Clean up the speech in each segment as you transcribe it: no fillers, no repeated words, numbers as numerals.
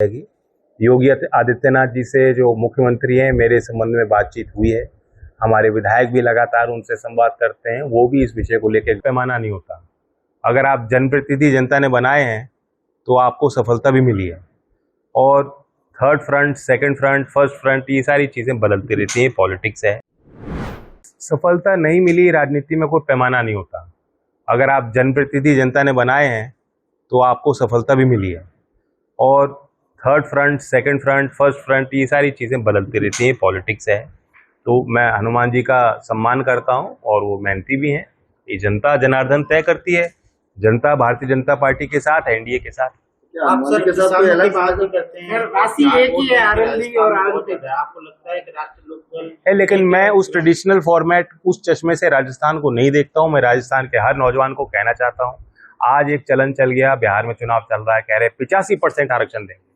जाएगी। योगी आदित्यनाथ जी से जो मुख्यमंत्री हैं, मेरे संबंध में बातचीत हुई है। हमारे विधायक भी लगातार उनसे संवाद करते हैं। वो भी इस विषय को लेकर पैमाना नहीं होता। अगर आप जनप्रतिनिधि जनता ने बनाए हैं तो आपको सफलता भी मिली है। और third front, second front, first front, ये सारी चीज़ें बदलती रहती हैं, पॉलिटिक्स है। सफलता नहीं मिली, राजनीति में कोई पैमाना नहीं होता। अगर आप जनप्रतिनिधि जनता ने बनाए हैं तो आपको सफलता भी मिली है। और third front, second front, first front, ये सारी चीज़ें बदलती रहती हैं, पॉलिटिक्स है। तो मैं हनुमान जी का सम्मान करता हूं और वो मेहनती भी हैं। ये जनता जनार्दन तय करती है। जनता भारतीय जनता पार्टी के साथ है, एनडीए के साथ। आप सर के साथ कोई अलग बात करते हैं? राशि एक ही है, आरएलडी और आरएलडी। आपको लगता है कि राष्ट्रीय लोकदल है, लेकिन मैं उस ट्रेडिशनल फॉर्मेट, उस चश्मे से राजस्थान को नहीं देखता हूं। मैं राजस्थान के हर नौजवान को कहना चाहता हूं, आज एक चलन चल गया, बिहार में चुनाव चल रहा है, कह रहे 85% आरक्षण देंगे।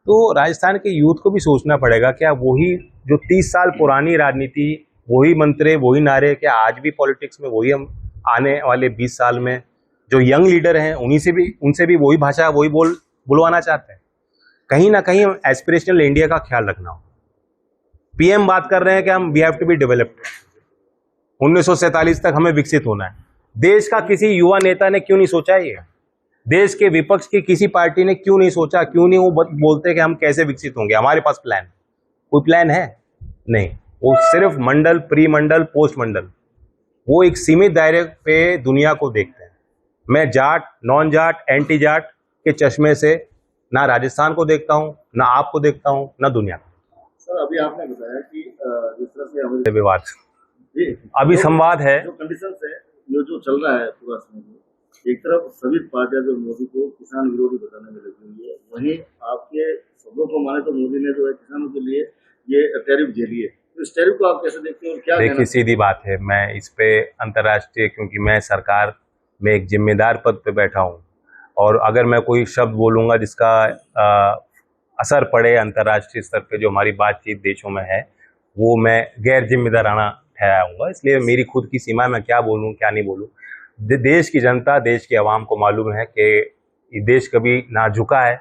तो राजस्थान के यूथ को भी सोचना पड़ेगा, क्या वही जो 30 साल पुरानी राजनीति, वही मंत्रे, वही नारे, क्या आज भी पॉलिटिक्स में वही हम आने वाले 20 साल में जो यंग लीडर हैं उनसे भी वही भाषा, वही बुलवाना चाहते हैं? कहीं ना कहीं एस्पिरेशनल इंडिया का ख्याल रखना हो। पीएम बात कर रहे हैं कि हम we have to be developed, 1947 तक हमें विकसित होना है। देश का किसी युवा नेता ने क्यों नहीं सोचा ये? देश के विपक्ष की किसी पार्टी ने क्यों नहीं सोचा? क्यों नहीं वो बोलते कि हम कैसे विकसित होंगे? हमारे पास प्लान, कोई प्लान है नहीं। वो सिर्फ मंडल, प्री मंडल, पोस्ट मंडल, वो एक सीमित दायरे पे दुनिया को देखते हैं। मैं जाट, नॉन जाट, एंटी जाट के चश्मे से ना राजस्थान को देखता हूं, ना आपको देखता हूं, ना दुनिया को। सर, अभी आपने बताया कि जिस तरह से हमारे विवाद अभी संवाद है, जो कंडीशन है, जो चल रहा है पूरा समय में, एक तरफ सभी पार्टियां जो मोदी को किसान विरोधी बताने में लगी हुई है, वहीं आपके शब्दों को माने तो मोदी ने जो है किसानों के लिए ये टैरिफ झेली है। तो इस टैरिफ को आप कैसे देखते हैं और क्या? देखिए, सीधी बात है, मैं इस पे अंतर्राष्ट्रीय, क्योंकि मैं सरकार में एक जिम्मेदार पद पे बैठा हूँ, और अगर मैं कोई शब्द बोलूँगा जिसका असर पड़े अंतर्राष्ट्रीय स्तर पे जो हमारी बातचीत देशों में है, वो मैं गैर जिम्मेदाराना ठहराऊंगा। इसलिए मेरी खुद की सीमा, मैं क्या बोलूँ क्या नहीं बोलूँ। देश की जनता, देश की आवाम को मालूम है कि ये देश कभी ना झुका है।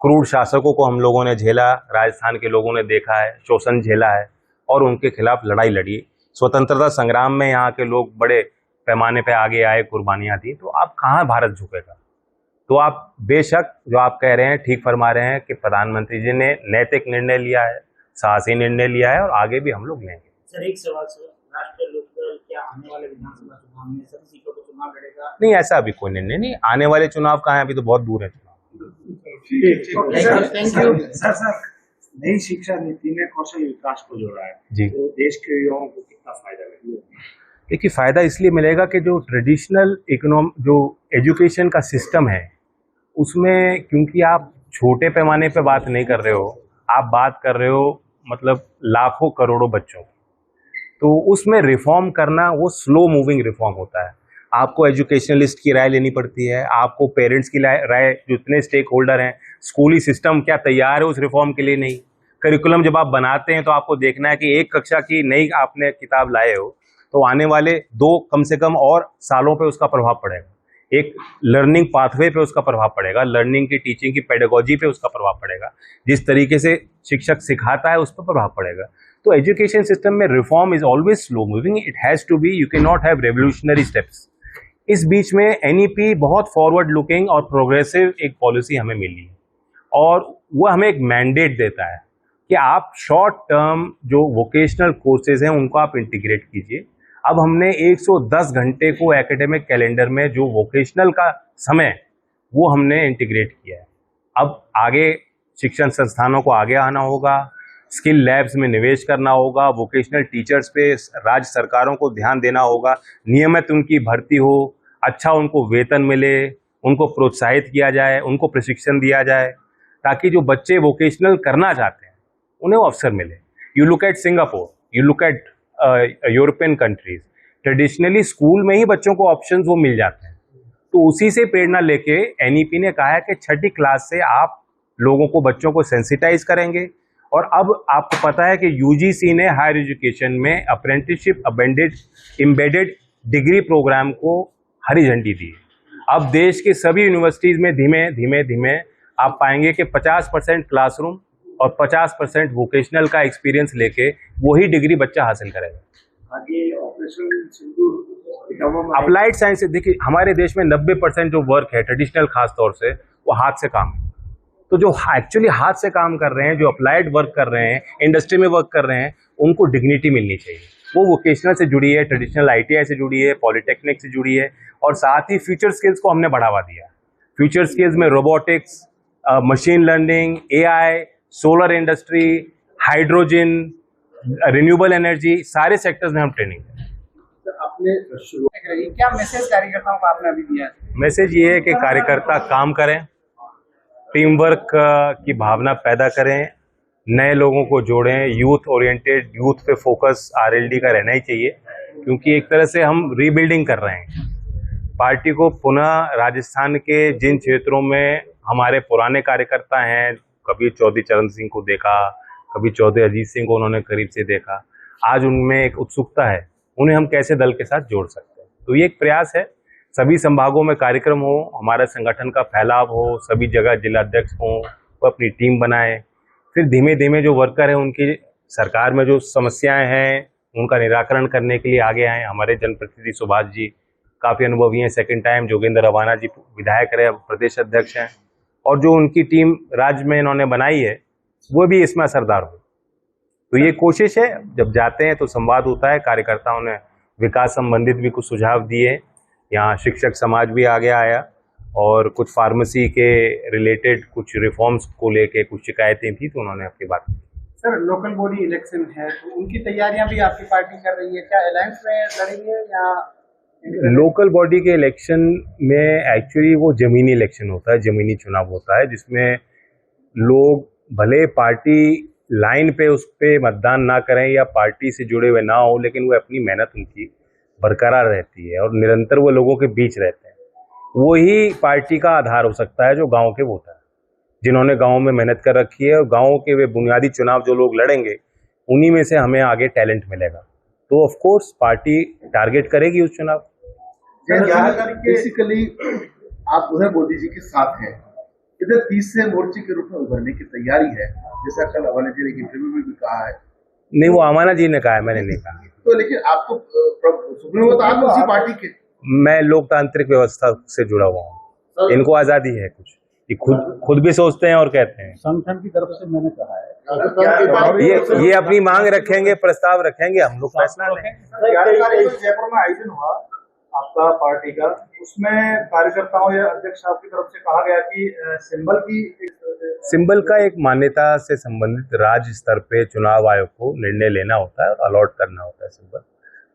क्रूर शासकों को हम लोगों ने झेला, राजस्थान के लोगों ने देखा है, शोषण झेला है और उनके खिलाफ लड़ाई लड़ी। स्वतंत्रता संग्राम में यहाँ के लोग बड़े पैमाने पे आगे आए, कुर्बानियाँ दी। तो अब कहाँ भारत झुकेगा? तो आप बेशक जो आप कह रहे हैं ठीक फरमा रहे हैं कि प्रधानमंत्री जी ने नैतिक निर्णय लिया है, साहसी निर्णय लिया है, और आगे भी हम लोग लेंगे। सर, एक सवाल सर, राष्ट्रीय लोकदल क्या आने वाले विधानसभा चुनाव में सभी सीटों पर चुनाव लड़ेगा? नहीं, ऐसा अभी कोई निर्णय नहीं। आने वाले चुनाव कहाँ है? अभी तो बहुत दूर है चुनाव। Thank you sir. नई शिक्षा नीति में कौशल विकास को जोड़ा है जी, तो देश के युवाओं को कितना फायदा मिलेगा? देखिए, फायदा इसलिए मिलेगा कि जो ट्रेडिशनल जो एजुकेशन का सिस्टम है उसमें, क्योंकि आप छोटे पैमाने पे बात नहीं कर रहे हो, आप बात कर रहे हो मतलब लाखों करोड़ों बच्चों, तो उसमें रिफॉर्म करना वो स्लो मूविंग रिफॉर्म होता है। आपको एजुकेशनलिस्ट की राय लेनी पड़ती है, आपको पेरेंट्स की राय, जितने स्टेक होल्डर हैं, स्कूली सिस्टम क्या तैयार है उस रिफॉर्म के लिए? नहीं। करिकुलम जब आप बनाते हैं तो आपको देखना है कि एक कक्षा की नई आपने किताब लाए हो तो आने वाले 2 कम से कम और सालों पे उसका प्रभाव पड़ेगा। एक लर्निंग पाथवे पे उसका प्रभाव पड़ेगा, लर्निंग की, टीचिंग की पेडागोजी पे उसका प्रभाव पड़ेगा, जिस तरीके से शिक्षक सिखाता है उस पर प्रभाव पड़ेगा। तो एजुकेशन सिस्टम में reform is always slow moving, it has to be, you can not have revolutionary steps. इस बीच में एनईपी बहुत फॉरवर्ड लुकिंग और प्रोग्रेसिव एक पॉलिसी हमें मिली है, और वो हमें एक मैंडेट देता है कि आप शॉर्ट टर्म जो वोकेशनल कोर्सेज हैं उनको आप इंटीग्रेट कीजिए। अब हमने 110 घंटे को एकेडमिक कैलेंडर में जो वोकेशनल का समय, वो हमने इंटीग्रेट किया है। अब आगे शिक्षण संस्थानों को आगे आना होगा, स्किल लैब्स में निवेश करना होगा, वोकेशनल टीचर्स पे राज्य सरकारों को ध्यान देना होगा, नियमित उनकी भर्ती हो, अच्छा उनको वेतन मिले, उनको प्रोत्साहित किया जाए, उनको प्रशिक्षण दिया जाए, ताकि जो बच्चे वोकेशनल करना चाहते हैं उन्हें वो अवसर मिले। You look at Singapore, you look at European countries, traditionally school में ही बच्चों को ऑप्शंस वो मिल जाते हैं। तो उसी से प्रेरणा लेके एनईपी ने कहा है कि 6ठी क्लास से आप लोगों को, बच्चों को सेंसिटाइज करेंगे। और अब आपको पता है कि यूजीसी ने हायर एजुकेशन में अप्रेंटिसशिप एम्बेडेड डिग्री प्रोग्राम को हरी झंडी दी। अब देश के सभी यूनिवर्सिटीज़ में धीमे धीमे आप पाएंगे कि 50% क्लासरूम और 50% वोकेशनल का एक्सपीरियंस लेके वही डिग्री बच्चा हासिल करेगा। आगे ऑपरेशन सिंदूर अप्लाइड साइंस, देखिए हमारे देश में 90% जो वर्क है ट्रेडिशनल खास तौर से वो हाथ से काम है। तो जो एक्चुअली हाथ से काम कर रहे हैं, जो अप्लाइड वर्क कर रहे हैं, इंडस्ट्री में वर्क कर रहे हैं, उनको डिग्निटी मिलनी चाहिए। वो वोकेशनल से जुड़ी है, ट्रेडिशनल ITI से जुड़ी है, पॉलिटेक्निक से जुड़ी है, और साथ ही फ्यूचर स्किल्स को हमने बढ़ावा दिया। फ्यूचर स्किल्स में robotics, machine learning, AI, solar industry, hydrogen, renewable energy, सारे सेक्टर्स में हम ट्रेनिंग दें। आपने शुरुआत करेगी, क्या मैसेज कार्यकर्ताओं को आपने अभी दिया है? मैसेज ये है कि कार्यकर्ता काम करें, टीम वर्क की भावना पैदा करें, नए लोगों को जोड़ें, यूथ ओरिएंटेड, यूथ पे फोकस RLD का रहना ही चाहिए, क्योंकि एक तरह से हम रीबिल्डिंग कर रहे हैं पार्टी को। पुनः राजस्थान के जिन क्षेत्रों में हमारे पुराने कार्यकर्ता हैं, कभी चौधरी चरण सिंह को देखा, कभी चौधरी अजीत सिंह को उन्होंने करीब से देखा, आज उनमें एक उत्सुकता है, उन्हें हम कैसे दल के साथ जोड़ सकते हैं। तो ये एक प्रयास है, सभी संभागों में कार्यक्रम हो, हमारा संगठन का फैलाव हो, सभी जगह जिलाध्यक्ष हों, वो अपनी टीम बनाएं, फिर धीमे धीमे जो वर्कर हैं उनकी सरकार में जो समस्याएं हैं उनका निराकरण करने के लिए आगे आए। हमारे जनप्रतिनिधि सुभाष जी काफ़ी अनुभवी हैं, सेकंड टाइम जोगेंद्र रवाना जी विधायक रहे, प्रदेश अध्यक्ष हैं, और जो उनकी टीम राज्य में इन्होंने बनाई है वो भी इसमें असरदार हो। तो ये कोशिश है, जब जाते हैं तो संवाद होता है, कार्यकर्ताओं ने विकास संबंधित भी कुछ सुझाव दिए, यहाँ शिक्षक समाज भी आगे आया, और कुछ फार्मेसी के रिलेटेड कुछ रिफॉर्म्स को लेके कुछ शिकायतें थी, तो उन्होंने अपनी बात की। सर, लोकल बॉडी इलेक्शन है तो उनकी तैयारियां भी आपकी पार्टी कर रही है, क्या अलायंस में लड़ेंगे या? लोकल बॉडी के इलेक्शन में एक्चुअली वो जमीनी इलेक्शन होता है, जमीनी चुनाव होता है, जिसमें लोग भले पार्टी लाइन पे उस पे मतदान ना करें या पार्टी से जुड़े हुए ना हो, लेकिन वो अपनी मेहनत उनकी बरकरार रहती है और निरंतर वो लोगों के बीच रहते हैं। वही पार्टी का आधार हो सकता है जो गांव के वोटर हैं, जिन्होंने गांव में मेहनत कर रखी है, और गांव के वे बुनियादी चुनाव जो लोग लड़ेंगे उन्हीं में से हमें आगे टैलेंट मिलेगा। तो ऑफ कोर्स पार्टी टारगेट करेगी उस चुनाव। बेसिकली आप उधर मोदी जी के साथ हैं, इधर तीसरे मोर्चे के रूप में उभरने की तैयारी है, जैसा कल अवाना जी ने इंटरव्यू में भी कहा है। नहीं, वो अवाना जी ने कहा है, मैंने नहीं कहा। तो लेकिन आपको सुप्रीम तो आप उसी पार्टी के। मैं लोकतांत्रिक व्यवस्था से जुड़ा हुआ हूँ, इनको आजादी है कुछ, ये खुद भी सोचते हैं और कहते हैं। संगठन की तरफ से मैंने कहा है ये अपनी मांग रखेंगे, प्रस्ताव रखेंगे, हम लोग फैसला लेंगे। जयपुर में आयोजन हुआ आपका पार्टी का, उसमें कार्यकर्ताओं या अध्यक्ष साहब की तरफ से कहा गया कि सिंबल का एक मान्यता से संबंधित राज्य स्तर पे चुनाव आयोग को निर्णय लेना होता है और अलॉट करना होता है सिंबल।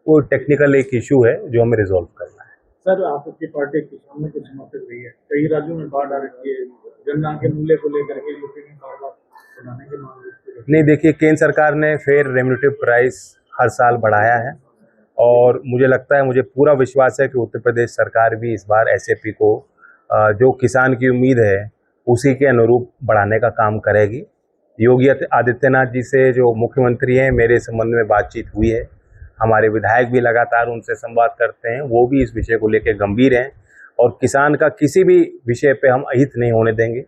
वो टेक्निकल एक इशू है जो हमें रिजॉल्व करना है। सर, आपकी पार्टी किसानों को समर्पित रही है, कई राज्यों में बाढ़ आ रही है, गन्ना के मूल्य को लेकर के यूपी में कारोबार बढ़ाने की मांग। नहीं, देखिए केंद्र सरकार ने फेयर रेम्युनेटिव प्राइस हर साल बढ़ाया है, और मुझे लगता है, मुझे पूरा विश्वास है कि उत्तर प्रदेश सरकार भी इस बार SAP को जो किसान की उम्मीद है उसी के अनुरूप बढ़ाने का काम करेगी। योगी आदित्यनाथ जी से जो मुख्यमंत्री हैं, मेरे संबंध में बातचीत हुई है, हमारे विधायक भी लगातार उनसे संवाद करते हैं, वो भी इस विषय को लेकर गंभीर हैं, और किसान का किसी भी विषय पे हम अहित नहीं होने देंगे।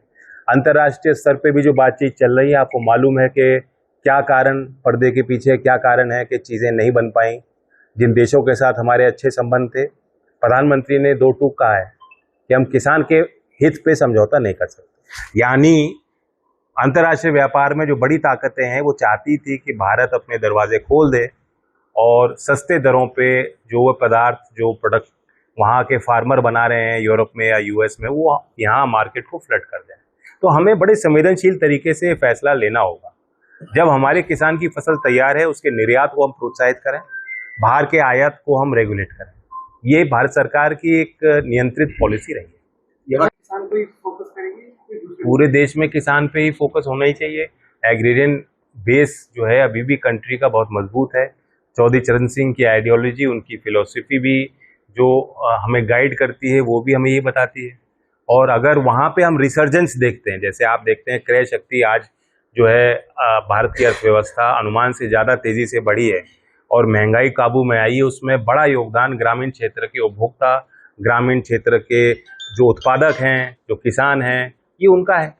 अंतर्राष्ट्रीय स्तर पे भी जो बातचीत चल रही है, आपको मालूम है कि क्या कारण, पर्दे के पीछे क्या कारण है कि चीज़ें नहीं बन पाई। जिन देशों के साथ हमारे अच्छे संबंध थे, प्रधानमंत्री ने 2 टूक कहा है कि हम किसान के हित पे समझौता नहीं कर सकते। यानी अंतर्राष्ट्रीय व्यापार में जो बड़ी ताकतें हैं वो चाहती थी कि भारत अपने दरवाजे खोल दे और सस्ते दरों पे जो वो पदार्थ, जो प्रोडक्ट वहाँ के फार्मर बना रहे हैं यूरोप में या US में, वो यहाँ मार्केट को फ्लड कर दें। तो हमें बड़े संवेदनशील तरीके से फैसला लेना होगा। जब हमारे किसान की फसल तैयार है, उसके निर्यात को हम प्रोत्साहित करें, बाहर के आयात को हम रेगुलेट करें। ये भारत सरकार की एक नियंत्रित पॉलिसी रही है। किसान को ही फोकस करेंगे, पूरे देश में किसान पे ही फोकस होना ही चाहिए। एग्रीरियन बेस जो है अभी भी कंट्री का बहुत मजबूत है। चौधरी चरण सिंह की आइडियोलॉजी, उनकी फिलॉसफी भी जो हमें गाइड करती है, वो भी हमें ये बताती है। और अगर वहाँ पे हम रिसर्जेंस देखते हैं, जैसे आप देखते हैं क्रय शक्ति आज जो है भारत की अर्थव्यवस्था अनुमान से ज़्यादा तेज़ी से बढ़ी है और महंगाई काबू में आई है, उसमें बड़ा योगदान ग्रामीण क्षेत्र के उपभोक्ता, ग्रामीण क्षेत्र के जो उत्पादक हैं, जो किसान हैं, ये उनका है।